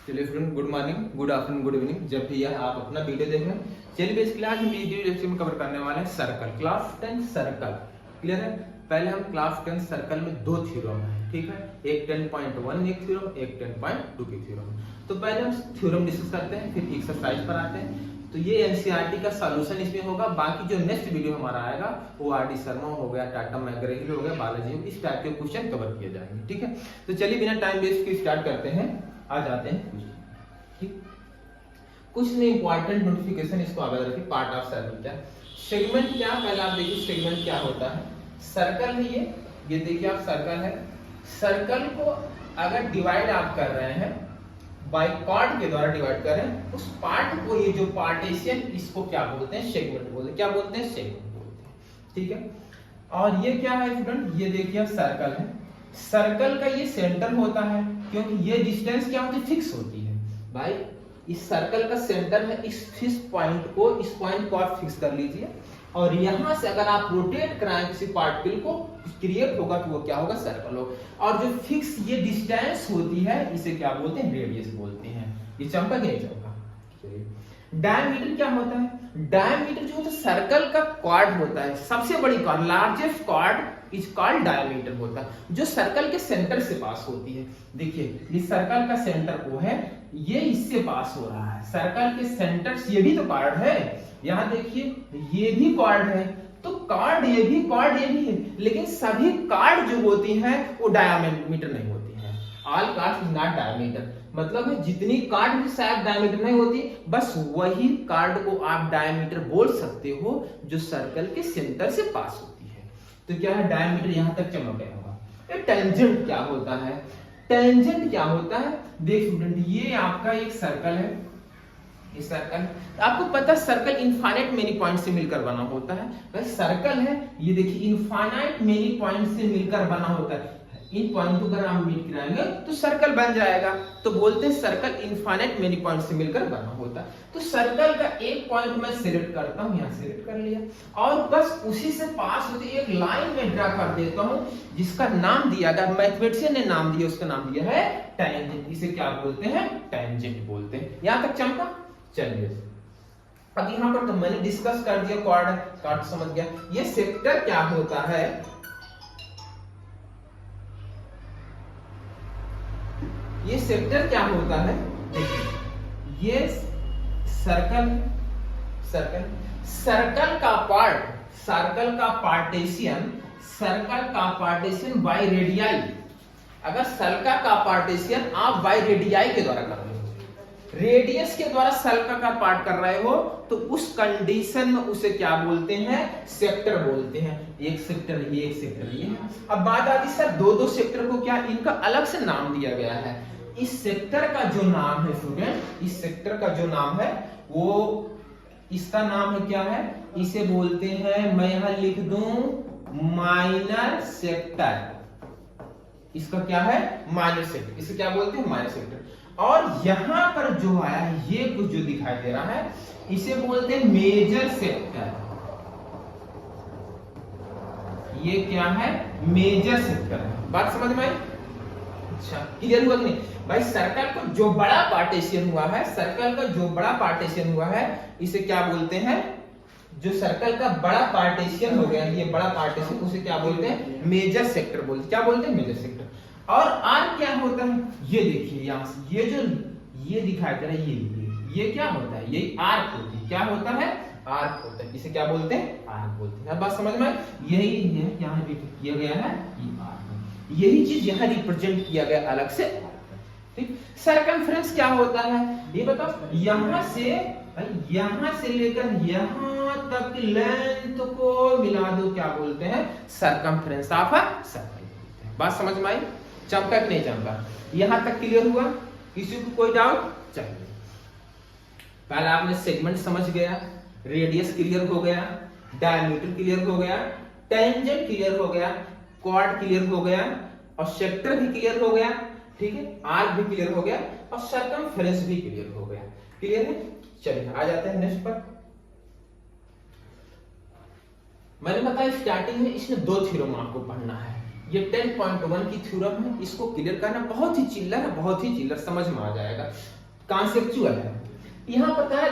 चलिए student, good morning, good afternoon, good evening, जब भी आप अपना वीडियो देख रहे हैं। चलिए बेसिकली आज हम वीडियो लेक्चर में कवर करने वाले हैं सर्कल, क्लास 10 सर्कल। क्लियर है? पहले हम क्लास 10 सर्कल में दो थ्योरम है, ठीक है, एक 10.1 एक थ्योरम, एक 10.2 की थ्योरम। तो पहले हम थ्योरम डिस्कस करते हैं, फिर एक्सरसाइज पर आते हैं। तो ये एनसीईआरटी का सॉल्यूशन इसमें होगा। बाकी जो नेक्स्ट वीडियो हमारा आएगा वो आरडी शर्मा हो गया, टाटा मैकग्रेगरी हो गया, बालाजी, इस टाइप के क्वेश्चन कवर किए जाएंगे। ठीक है, तो चलिए बिना टाइम वेस्ट के स्टार्ट करते हैं, आ जाते हैं। ठीक, कुछ नहीं, इंपॉर्टेंट नोटिफिकेशन इसको आगे रखिए। पार्ट ऑफ सर्कल क्या, सेगमेंट क्या, पहले आप देखिए सेगमेंट क्या होता है। सर्कल है ये देखिए आप, सर्कल है। सर्कल को अगर डिवाइड आप कर रहे हैं बाय कॉर्ड के द्वारा डिवाइड कर रहे हैं, उस पार्ट को, ये जो पार्टीशन, इसको क्या बोलते हैं? सेगमेंट बोलते हैं। क्या बोलते हैं? सेगमेंट बोलते हैं। ठीक है, और ये क्या है स्टूडेंट? ये देखिए सर्कल है। सर्कल का ये सेंटर होता है, क्योंकि ये डिस्टेंस क्या होती है? फिक्स होती है भाई। इस सर्कल का सेंटर है, इस फिक्स पॉइंट को, इस पॉइंट को आप फिक्स कर लीजिए, और यहां से अगर आप रोटेट कराएं किसी पार्टिकल को, क्रिएट होगा कि वो क्या होगा? सर्कल होगा। और जो फिक्स ये डिस्टेंस होती है, इसे क्या बोलते हैं? रेडियस बोलते हैं। ये चमका क्या चमका। डायमीटर क्या होता है? डायमीटर जो होता है सर्कल का कॉर्ड होता है, सबसे बड़ी chord, largest chord is called diameter होता है, जो सर्कल के सेंटर से पास होती है। देखिए ये सर्कल का सेंटर वो है, ये इससे पास हो रहा है सर्कल के सेंटर से। ये भी तो कॉर्ड है, यहाँ देखिए ये भी कॉर्ड है, तो कॉर्ड ये भी, कॉर्ड ये भी है, लेकिन सभी कॉर्ड जो होती हैं वो डायमीटर नहीं होती हैं। ऑल कॉर्ड्स नॉट डायमीटर, मतलब है जितनी कार्ड भी शायद डायमीटर नहीं होती, बस वही कार्ड को आप डायमीटर बोल सकते हो जो सर्कल के सेंटर से पास होती है। तो क्या है? डायमीटर यहां तक चमक गया होगा। टेंजेंट क्या होता है? टेंजेंट क्या होता है? देख स्टूडेंट, ये आपका एक सर्कल है, ये सर्कल, आपको पता है सर्कल इनफाइनाइट मेनी पॉइंट से मिलकर बना होता है। सर्कल है, ये देखिए इनफाइनाइट मेनी पॉइंट से मिलकर बना होता है। इन पॉइंट को अगर हम मीट कराएंगे तो सर्कल बन जाएगा। तो बोलते हैं सर्कल इनफाइनाइट मेनी पॉइंट से मिलकर बना होता है। तो सर्कल का एक पॉइंट मैं सिलेक्ट करता हूं, यहां सिलेक्ट कर लिया, और बस उसी से पास होती एक लाइन में ड्रा कर देता हूं, जिसका नाम दिया गया, मैथमेटिशियन ने नाम दिया, उसका नाम दिया है टेंजेंट। इसे क्या बोलते हैं? टेंजेंट बोलते हैं। यहां तक चमका। चलिए अब यहां पर तो मैंने डिस्कस कर दिया, कॉर्ड समझ गया। ये सेक्टर क्या होता है? ये सेक्टर क्या होता है? देखिए ये सर्कल, सर्कल का पार्ट, सर्कल का पार्टीशन बाय रेडियाई। अगर सर्कल का पार्टीशन आप बाय रेडियाई के द्वारा कर रहे हो, रेडियस के द्वारा सर्कल का पार्ट कर रहे हो, तो उस कंडीशन में उसे क्या बोलते हैं? सेक्टर बोलते हैं। एक सेक्टर ये, एक सेक्टर ये। अब बात आती सर दो सेक्टर को क्या इनका अलग से नाम दिया गया है? इस सेक्टर का जो नाम है स्टूडेंट, इस सेक्टर का जो नाम है वो, इसका नाम है क्या है? इसे बोलते हैं, मैं यहां लिख दूं माइनर सेक्टर। इसका क्या है? Minor sector. इसे क्या बोलते हैं? Minor sector. और यहां पर जो आया है, ये कुछ जो दिखाई दे रहा है, इसे बोलते हैं मेजर सेक्टर। ये क्या है? मेजर सेक्टर है। बात समझ में आई? अच्छा, क्लियर हुआ कि नहीं भाई? सर्कल को जो बड़ा पार्टीशन हुआ है, सर्कल का जो बड़ा पार्टीशन हुआ है, इसे क्या बोलते हैं? जो सर्कल का बड़ा पार्टीशन हो गया, ये बड़ा पार्टीशन, उसे क्या बोलते हैं? मेजर सेक्टर बोलते हैं। क्या बोलते हैं? Major sector. और आर्क क्या होता है? ये देखिए यहां से ये जो ये दिखाई दे रहा है, ये क्या होता है? ये आर्क होती है। क्या होता है? आर्क होता है। इसे क्या बोलते हैं? आर्क बोलते हैं। बात समझ में? यही है, यहां भी किया गया है, ये आर्क, यही चीज यहां रिप्रेजेंट किया गया अलग से। ठीक, सरकमफ्रेंस क्या होता है ये बताओ। यहां से लेकर यहां तक लेंथ को मिला दो, क्या बोलते हैं? सरकमफ्रेंस ऑफ अ सर्कल बोलते हैं। बात समझ में आई? चमका कि नहीं चमका? यहां तक क्लियर हुआ? किसी को कोई डाउट? चलिए, पहले आपने सेगमेंट समझ गया, रेडियस क्लियर हो गया, डायमीटर क्लियर हो गया, टेंजेंट क्लियर हो गया, कॉर्ड क्लियर हो गया, और सेक्टर भी क्लियर हो गया। ठीक है, आर्क भी क्लियर हो गया, और सर्कमफ्रेंस भी क्लियर हो गया। क्लियर है? चलिए आ जाते हैं नेक्स्ट पर। मैंने बताया स्टार्टिंग में इसमें दो थ्योरम आपको पढ़ना है। ये 10.1 की थ्योरम है, इसको क्लियर करना बहुत ही चिल्लर है, बहुत ही चिल्लर, समझ में आ जाएगा। कॉन्सेप्चुअल है। यहाँ पर कहा है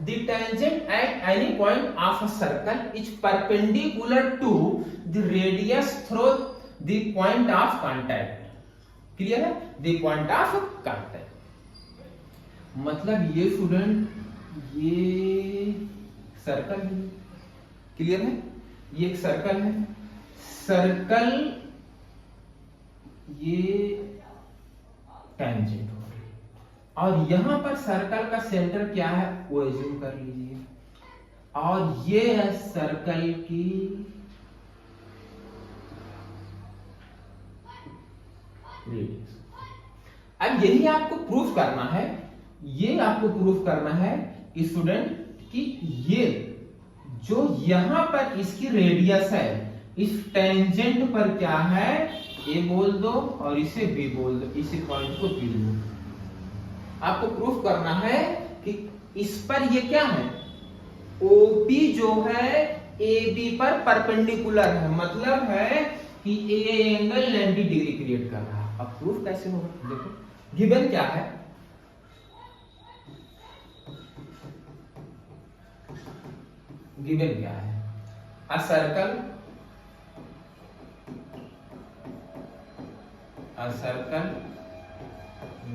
the tangent at any point of a circle is perpendicular to the radius through the point of contact. Clear है? the point of contact मतलब ये स्टूडेंट ये सर्कल है, क्लियर है? ये एक सर्कल है, सर्कल ये टेंजेंट हो गई और यहां पर सर्कल का सेंटर क्या है वो एज्यूम कर लीजिए और ये है सर्कल की रेडियस। अब यही आपको प्रूफ करना है, ये आपको प्रूफ करना है स्टूडेंट कि ये जो यहां पर इसकी रेडियस है इस टेंजेंट पर क्या है ए बोल दो और इसे बी बोल दो, इसी पॉइंट को बी बोल दो। आपको प्रूफ करना है कि इस पर ये क्या है OP जो है AB पर परपेंडिकुलर है, मतलब है कि ए एंगल 90 डिग्री क्रिएट कर रहा है। अब प्रूफ कैसे होगा देखो, गिवन क्या है, गिवन क्या है, a circle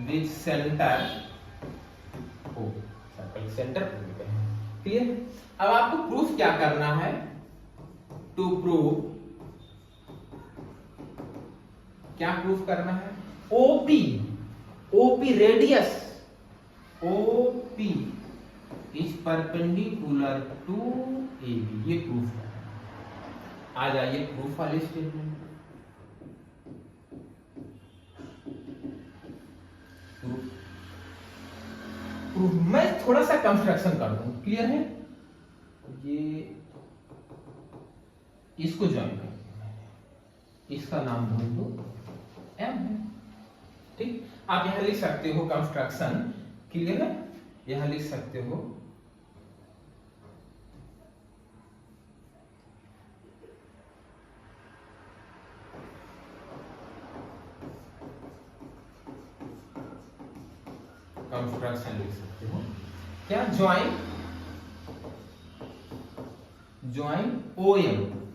with centre O, circle centre clear. अब आपको प्रूफ क्या करना है, टू प्रूव क्या प्रूफ करना है OP radius OP is perpendicular to AB, ये प्रूफ है। आ जाइए प्रूफ वाले स्टेटमेंट। प्रूफ मैं थोड़ा सा कंस्ट्रक्शन कर दूं, क्लियर है? ये इसको ज्वाइन कर, इसका नाम बोल दो M है, ठीक। आप यहां लिख सकते हो कंस्ट्रक्शन, क्लियर है? यहां लिख सकते हो कंस्ट्रक्शन, लिख सकते हो क्या, ज्वाइन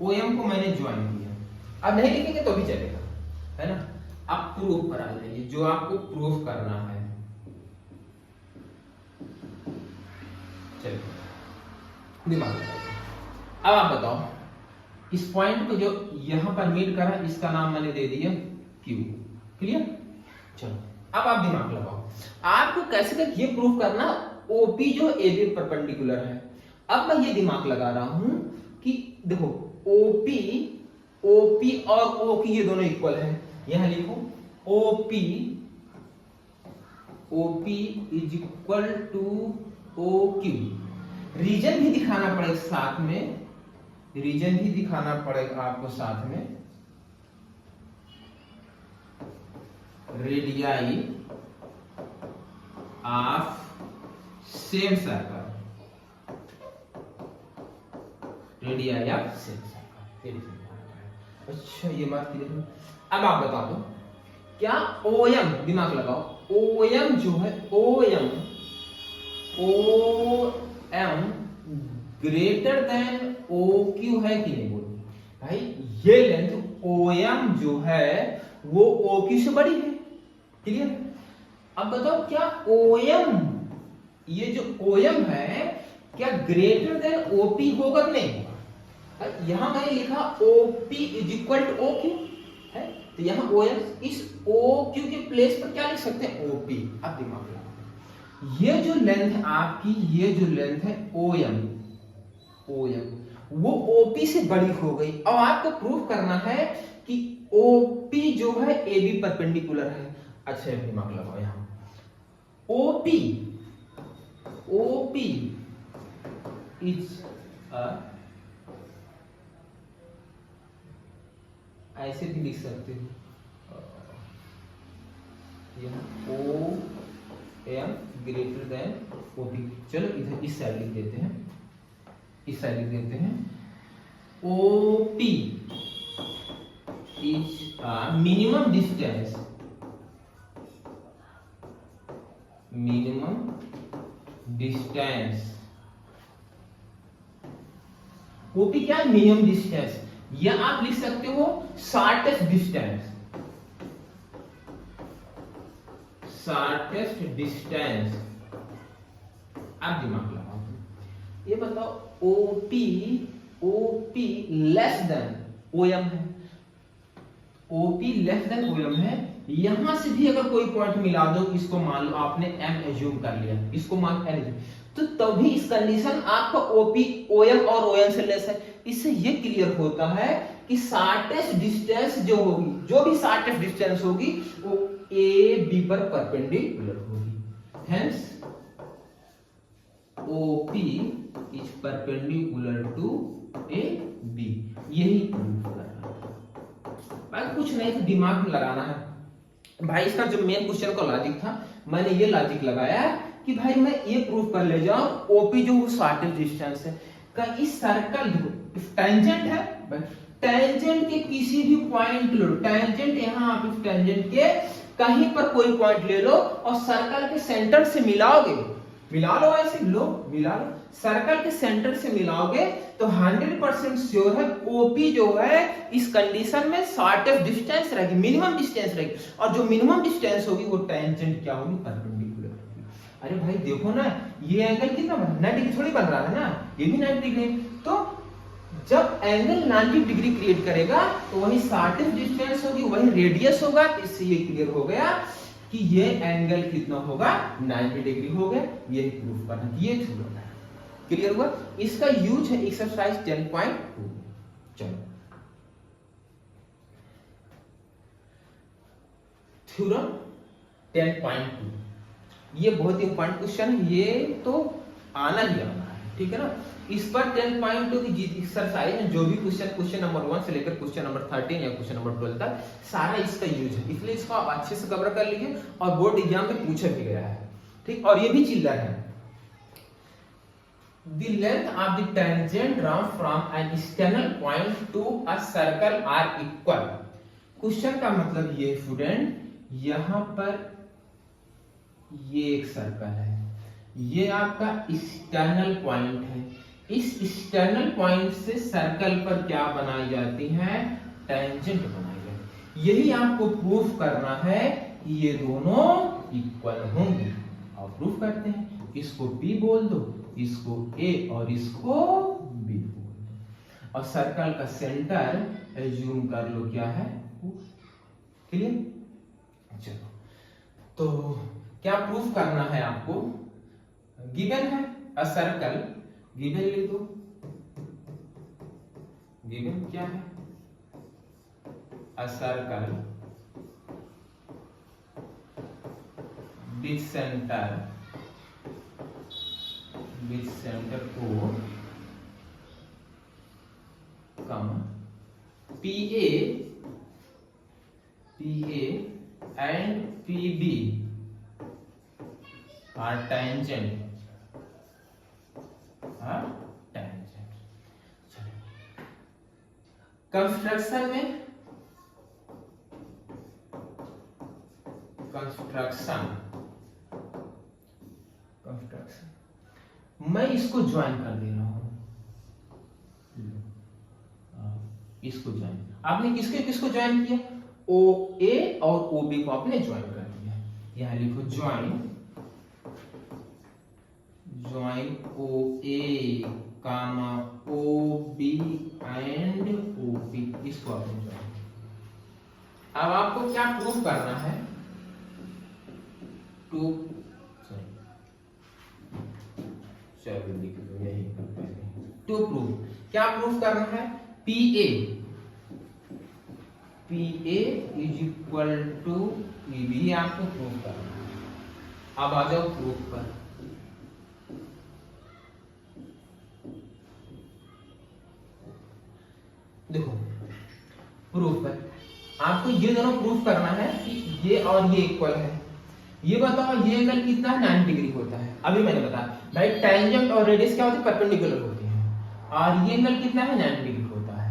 OM को मैंने ज्वाइन किया। अब नहीं लिखेंगे तो भी चलेगा, है ना? आप प्रूफ पर आ जाइए, जो आपको प्रूफ करना है। चलिए दिमाग लगाइए। अब आप बताओ इस पॉइंट को जो यहां पर मीट करा इसका नाम मैंने दे दिया Q, क्लियर? चलो अब आप दिमाग लगाओ, आपको कैसे तक ये प्रूफ करना OP जो AB परपेंडिकुलर है। अब मैं ये दिमाग लगा रहा हूं कि देखो OP और OQ ये दोनों इक्वल है, यहां लिखो OP is equal to OQ। Reason भी दिखाना पड़ेगा साथ में, रीजन भी दिखाना पड़ेगा आपको साथ में, radii of same circle, radii of same circle. अच्छा ये बात क्लियर। अब आप बता दो क्या OM, दिमाग लगाओ, OM जो है OM ग्रेटर देन OQ है कि नहीं? बोलो भाई, ये लेंथ OM जो है वो OQ से बड़ी है, क्लियर? अब बताओ क्या OM, ये जो OM है क्या ग्रेटर देन OP होगा कि नहीं होगा? यहां मैंने लिखा OP is equal to OQ है, तो यहां OM इस OQ के प्लेस पर क्या लिख सकते हैं OP। अब दिमाग लगाओ, ये जो लेंथ आपकी, ये जो लेंथ है OM वो OP से बड़ी हो गई। अब आपको प्रूफ करना है कि OP जो है AB परपेंडिकुलर है। अच्छा दिमाग लगाओ, यहां OP इज ऐसे भी लिख सकते हो, OM ग्रेटर देन OP। चलो इधर इस साइड लिख देते हैं, इस साइड लिख देते हैं OP is minimum distance minimum distance. OP क्या है? मिनिमम डिस्टेंस, या आप लिख सकते हो शॉर्टेस्ट डिस्टेंस। Shortest distance. आप दिमाग लगाओ, ये बताओ OP, OP less than OM है, ओपी लेस देन ओएम है, यहां से भी अगर कोई पॉइंट मिला दो, इसको मान लो आपने एम एज्यूम कर लिया, इसको मान एन, तो तभी इस कंडीशन आपका ओपी ओएम और ओएम से लेस है। इससे ये क्लियर होता है कि शॉर्टेस्ट डिस्टेंस जो होगी, जो भी शॉर्टेस्ट डिस्टेंस होगी वो ए बी पर परपेंडिकुलर होगी। Hence OP is perpendicular to A B. यही प्रूफ कर रहा है भाई, कुछ नहीं तो दिमाग में लगाना है भाई। इसका जो मेन क्वेश्चन का लॉजिक था, मैंने ये लॉजिक लगाया कि भाई मैं ये प्रूफ कर ले जाऊं ओपी जो शॉर्टेस्ट डिस्टेंस है का, इस सर्कल टेंजेंट है, टेंजेंट के किसी भी पॉइंट लो, टेंजेंट यहां आप इस टेंजेंट के कहीं पर कोई पॉइंट ले लो और सर्कल के सेंटर से मिलाओगे, मिला लो, ऐसे लो, मिला लो, सर्कल के सेंटर से मिलाओगे तो 100% श्योर है ओपी जो है इस कंडीशन में शॉर्टेस्ट डिस्टेंस रहेगी, मिनिमम डिस्टेंस रहेगी, और जो मिनिमम डिस्टेंस होगी वो टेंजेंट क्या होगी? परपेंडिकुलर होगी। अरे भाई देखो ना, ये एंगल कितना बन रहा है? 90 डिग्री थोड़ी बन रहा है ना, ये भी 90 डिग्री। तो जब एंगल 90 डिग्री क्रिएट करेगा तो वही शॉर्टेस्ट डिस्टेंस होगी, वही रेडियस होगा। तो इससे ये क्लियर हो गया कि ये एंगल कितना होगा? 90 डिग्री हो गया। ये प्रूफ करना, ये थ्योरम है। क्लियर हुआ? इसका यूज है एक्सरसाइज 10.2। चलो थ्योरम 10.2, ये बहुत इंपॉर्टेंट क्वेश्चन है, ये तो आना ही आना है, ठीक है ना। इस पर 10.2 की एक्सरसाइज में जो भी क्वेश्चन नंबर 1 से लेकर क्वेश्चन नंबर 13 या क्वेश्चन नंबर 12 तक सारा इसका यूज है, इसलिए इसको आप अच्छे से कवर कर लीजिए और बोर्ड एग्जाम में पूछा भी गया है, ठीक। और ये भी चिल्लर है, the length of the tangent drawn from an external point to a circle are equal। Question का मतलब ये स्टूडेंट, यहां पर ये एक सर्कल है, ये आपका एक्सटर्नल पॉइंट है, इस एक्सटर्नल पॉइंट से सर्कल पर क्या बनाई जाती है? टेंजेंट बनाई जाती है। यही आपको प्रूफ करना है कि ये दोनों इक्वल होंगे, और प्रूफ करते हैं। इसको P बोल दो, इसको A और इसको B बोल दो, और सर्कल का सेंटर एज्यूम कर लो क्या है? क्लियर? चलो तो क्या प्रूफ करना है आपको? गिवन है अ सर्कल, गिवन लिख दो, गिवन क्या है? A circle with centre O, PA and PB are tangent, construction में, कंस्ट्रक्शन मैं इसको ज्वाइन कर दे रहा हूं, इसको ज्वाइन, आपने किसको ज्वाइन किया? ओ ए और ओ बी को आपने ज्वाइन कर दिया। यहां लिखो join O A comma O B and O P, इसको आपने ज्वाइन। अब आपको क्या प्रूफ करना है? टू प्रूफ, क्या प्रूफ करना है? PA is equal to PB, आपको प्रूफ करना है। अब आ जाओ प्रूफ पर। देखो प्रूफ पर आपको ये दोनों प्रूफ करना है कि ये और ये इक्वल है। ये बताओ ये एंगल कितना है? 90 डिग्री होता है। अभी मैंने बताया भाई टेंजेंट और रेडियस क्या होती है? परपेंडिकुलर होती है, और ये एंगल कितना है? 90 डिग्री होता है।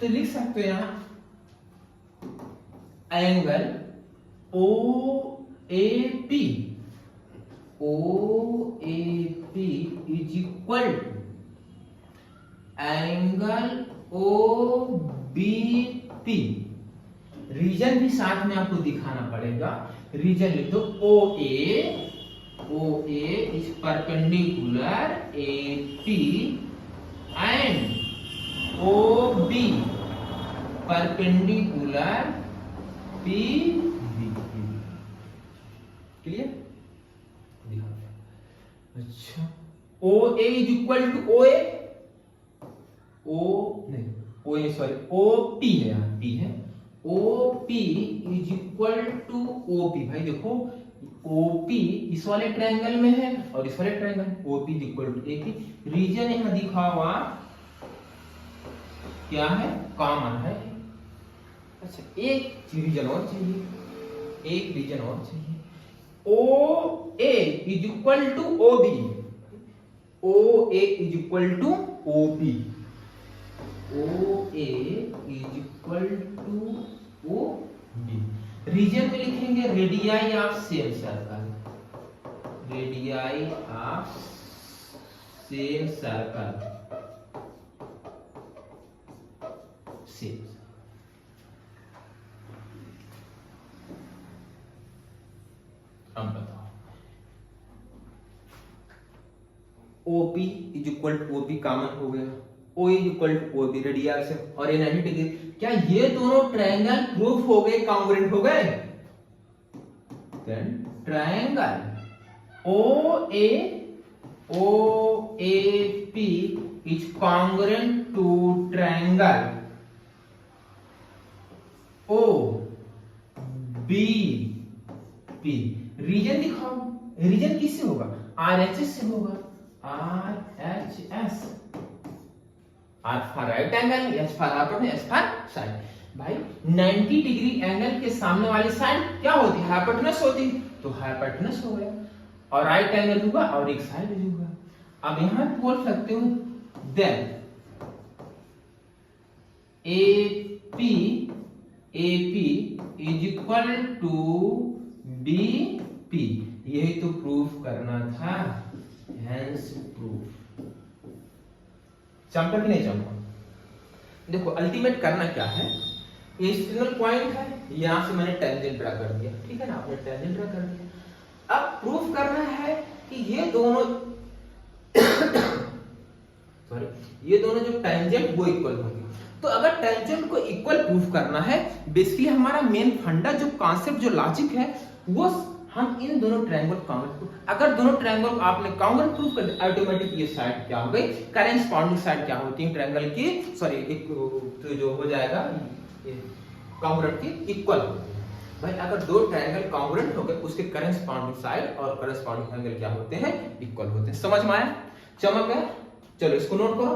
तो लिख सकते हो यहां angle OAP OAP is equal to angle OBP। रीजन भी साथ में आपको दिखाना पड़ेगा। रीजन लिख दो OA is perpendicular AP and OB perpendicular PB। Clear? अच्छा, OA is equal to OP है, यहाँ P है। OP is equal to OP। भाई देखो OP इस वाले ट्रायंगल में है और इस वाले triangle OP is equal to AP। Reason यहाँ दिखा हुआ क्या है? कॉमन है। अच्छा, एक रीजन और चाहिए, एक रीजन और चाहिए। OA is equal to OB, OA is equal to OB, OA is equal to OB। Reason में लिखेंगे radii of same circle, radii of same circle, same. अब बताओ OP is equal to OP common हो गया, O is equal to OB radius है और ये 90 degree. क्या ये दोनों ट्रायंगल प्रूफ हो गए, कॉन्ग्रुएंट हो गए? Then triangle OAP is congruent to triangle OBP। Reason दिखाओ, रीजन किससे होगा? RHS से होगा, RHS। R for right angle, H for upper, S for side. भाई 90 डिग्री एंगल के सामने वाली साइड क्या होती है? हाइपोटेनस होती, तो हाइपोटेनस हो गया और राइट एंगल होगा और एक साइड होगा। अब यहां बोल सकते हो then AP is equal to BP। यही तो प्रूफ करना था, हेंस प्रूफ। चमका कि नहीं चमका? देखो अल्टीमेट करना क्या है, एक्सटर्नल पॉइंट है, यहां से मैंने टेंजेंट ड्रा कर दिया, ठीक है ना? आपने टेंजेंट ड्रा कर दिया। अब प्रूफ करना है कि ये दोनों सॉरी, ये दोनों जो टेंजेंट वो इक्वल होंगे। तो अगर टेंजेंट को इक्वल प्रूफ करना है, बेसिकली हमारा मेन फंडा जो कॉन्सेप्ट जो लॉजिक है वो हम इन दोनों ट्रायंगल कॉन्ग्रुएंट, अगर दोनों ट्रायंगल आपने कॉन्ग्रुएंट प्रूफ कर दिया, ऑटोमेटिक ये साइड क्या हो गई? करेस्पॉन्डिंग साइड क्या होती है ट्रायंगल की? सॉरी, एक तो जो हो जाएगा कॉन्ग्रुएंट की इक्वल। भाई अगर दो ट्रायंगल कॉन्ग्रुएंट हो गए, उसके करेस्पॉन्डिंग साइड और करेस्पॉन्डिंग एंगल क्या होते हैं? इक्वल होते हैं। समझ में आया? चमक है? चलो इसको नोट करो।